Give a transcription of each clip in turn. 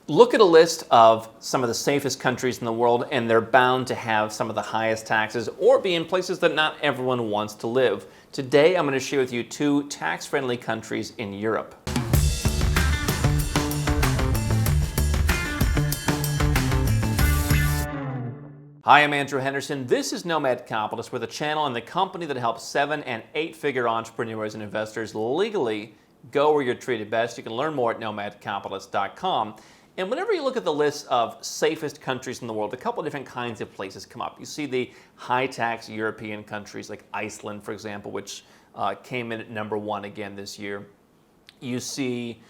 Look at a list of some of the safest countries in the world, and they're bound to have some of the highest taxes or be in places that not everyone wants to live. Today, I'm going to share with you 2 tax-friendly countries in Europe. Hi, I'm Andrew Henderson. This is Nomad Capitalist. We're the channel and the company that helps 7- and 8-figure entrepreneurs and investors legally go where you're treated best. You can learn more at nomadcapitalist.com. And whenever you look at the list of safest countries in the world, a couple of different kinds of places come up. You see the high-tax European countries like Iceland, for example, which came in at number 1 again this year. You see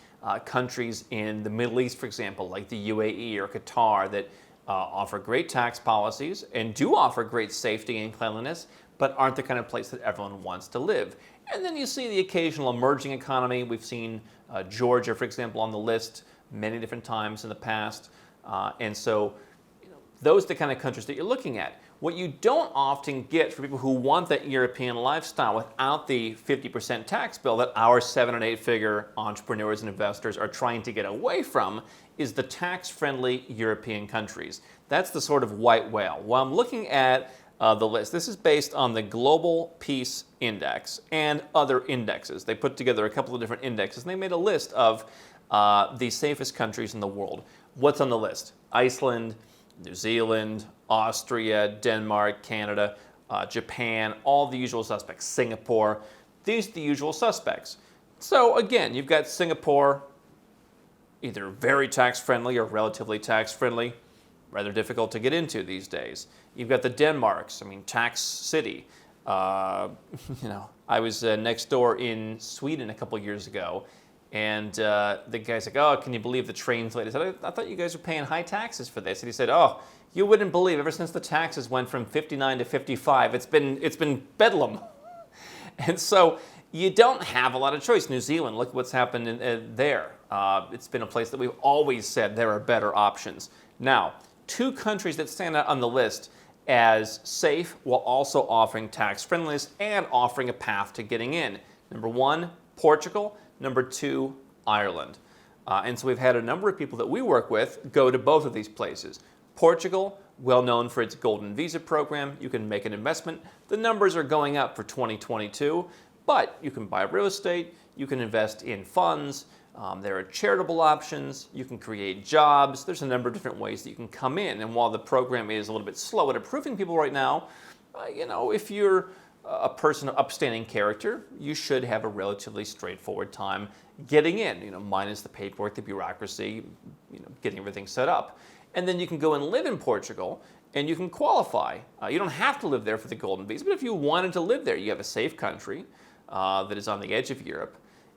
countries in the Middle East, for example, like the UAE or Qatar that offer great tax policies and do offer great safety and cleanliness, but aren't the kind of place that everyone wants to live. And then you see the occasional emerging economy. We've seen Georgia, for example, on the list many different times in the past. And so those are the kind of countries that you're looking at. What you don't often get for people who want that European lifestyle without the 50% tax bill that our 7- and 8-figure entrepreneurs and investors are trying to get away from is the tax-friendly European countries. That's the sort of white whale. While I'm looking at the list, this is based on the Global Peace Index and other indexes. They put together a couple of different indexes, and they made a list of the safest countries in the world. What's on the list? Iceland, New Zealand, Austria, Denmark, Canada, Japan, all the usual suspects. Singapore, these are the usual suspects. So again, you've got Singapore, either very tax-friendly or relatively tax-friendly, rather difficult to get into these days. You've got the Denmarks, tax city. I was next door in Sweden a couple years ago, and the guy's like, "Oh, can you believe the trains late?" I said, "I thought you guys were paying high taxes for this." And he said, "Oh, you wouldn't believe, ever since the taxes went from 59 to 55, it's been bedlam." And so you don't have a lot of choice. New Zealand, look what's happened there. It's been a place that we've always said there are better options. Now, 2 countries that stand out on the list as safe while also offering tax friendliness and offering a path to getting in. Number 1, Portugal. Number 2, Ireland. And so we've had a number of people that we work with go to both of these places. Portugal, well known for its Golden Visa program. You can make an investment. The numbers are going up for 2022, but you can buy real estate, you can invest in funds, there are charitable options, you can create jobs. There's a number of different ways that you can come in. And while the program is a little bit slow at approving people right now, if you're a person of upstanding character, you should have a relatively straightforward time getting in, minus the paperwork, the bureaucracy, getting everything set up. And then you can go and live in Portugal and you can qualify. You don't have to live there for the Golden Visa, but if you wanted to live there, you have a safe country that is on the edge of Europe,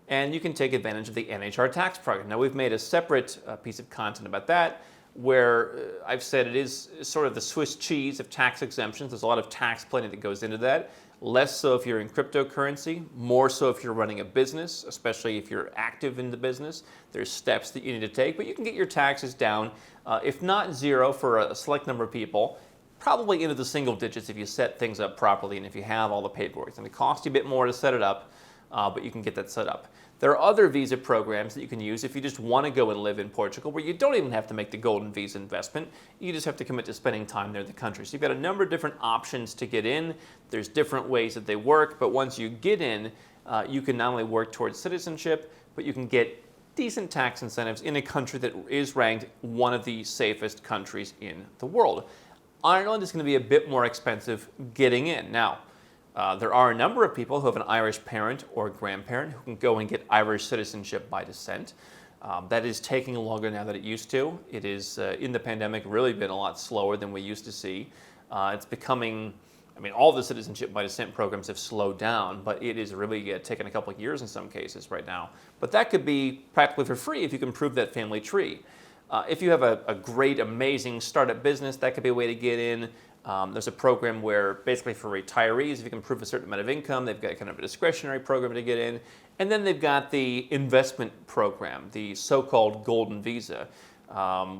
and you can take advantage of the NHR tax program. Now, we've made a separate piece of content about that, where I've said it is sort of the Swiss cheese of tax exemptions. There's a lot of tax planning that goes into that. Less so if you're in cryptocurrency, more so if you're running a business, especially if you're active in the business. There's steps that you need to take, but you can get your taxes down, if not 0 for a select number of people, probably into the single digits if you set things up properly and if you have all the paperwork. It's going to cost you a bit more to set it up, but you can get that set up. There are other visa programs that you can use if you just want to go and live in Portugal, where you don't even have to make the Golden Visa investment. You just have to commit to spending time there in the country. So you've got a number of different options to get in. There's different ways that they work, but once you get in, you can not only work towards citizenship, but you can get decent tax incentives in a country that is ranked one of the safest countries in the world. Ireland is going to be a bit more expensive getting in. Now, there are a number of people who have an Irish parent or grandparent who can go and get Irish citizenship by descent. That is taking longer now than it used to. It is, in the pandemic, really been a lot slower than we used to see. It's becoming, all the citizenship by descent programs have slowed down, but it is really taken a couple of years in some cases right now. But that could be practically for free if you can prove that family tree. If you have a great, amazing startup business, that could be a way to get in. There's a program where basically for retirees, if you can prove a certain amount of income, they've got kind of a discretionary program to get in. And then they've got the investment program, the so-called Golden Visa,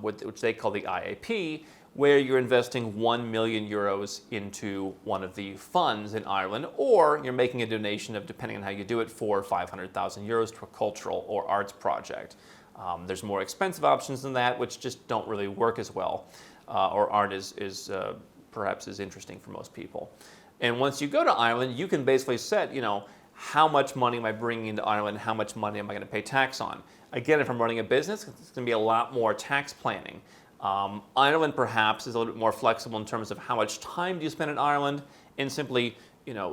which they call the IAP, where you're investing 1 million euros into one of the funds in Ireland, or you're making a donation of, depending on how you do it, 400,000 or 500,000 euros to a cultural or arts project. There's more expensive options than that, which just don't really work as well or aren't perhaps as interesting for most people. And once you go to Ireland, you can basically set, how much money am I bringing into Ireland? How much money am I going to pay tax on? Again, if I'm running a business, it's going to be a lot more tax planning. Ireland perhaps is a little bit more flexible in terms of how much time do you spend in Ireland, and simply,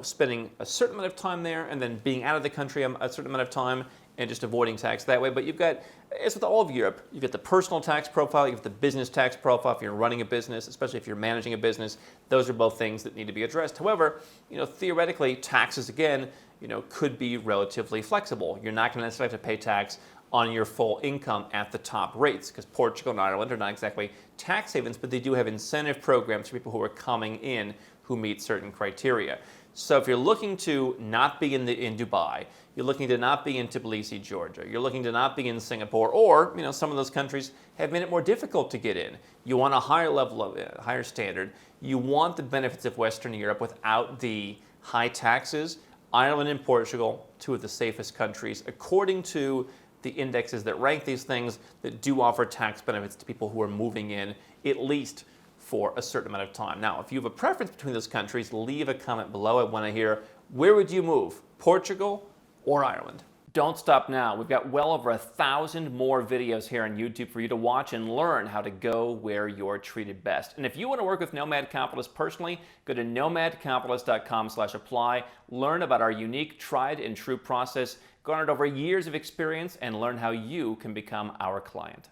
spending a certain amount of time there and then being out of the country a certain amount of time and just avoiding tax that way. But you've got, as with all of Europe, you've got the personal tax profile, you've got the business tax profile if you're running a business, especially if you're managing a business. Those are both things that need to be addressed. However, theoretically, taxes, again, could be relatively flexible. You're not going to necessarily have to pay tax on your full income at the top rates, because Portugal and Ireland are not exactly tax havens, but they do have incentive programs for people who are coming in who meet certain criteria. So if you're looking to not be in Dubai, you're looking to not be in Tbilisi, Georgia, you're looking to not be in Singapore, or some of those countries have made it more difficult to get in. You want a higher level of higher standard. You want the benefits of Western Europe without the high taxes. Ireland and Portugal, two of the safest countries, according to the indexes that rank these things, that do offer tax benefits to people who are moving in, at least for a certain amount of time. Now, if you have a preference between those countries, leave a comment below. I want to hear, where would you move, Portugal or Ireland? Don't stop now. We've got well over 1,000 more videos here on YouTube for you to watch and learn how to go where you're treated best. And if you want to work with Nomad Capitalist personally, go to nomadcapitalist.com/apply, learn about our unique, tried and true process, garnered over years of experience, and learn how you can become our client.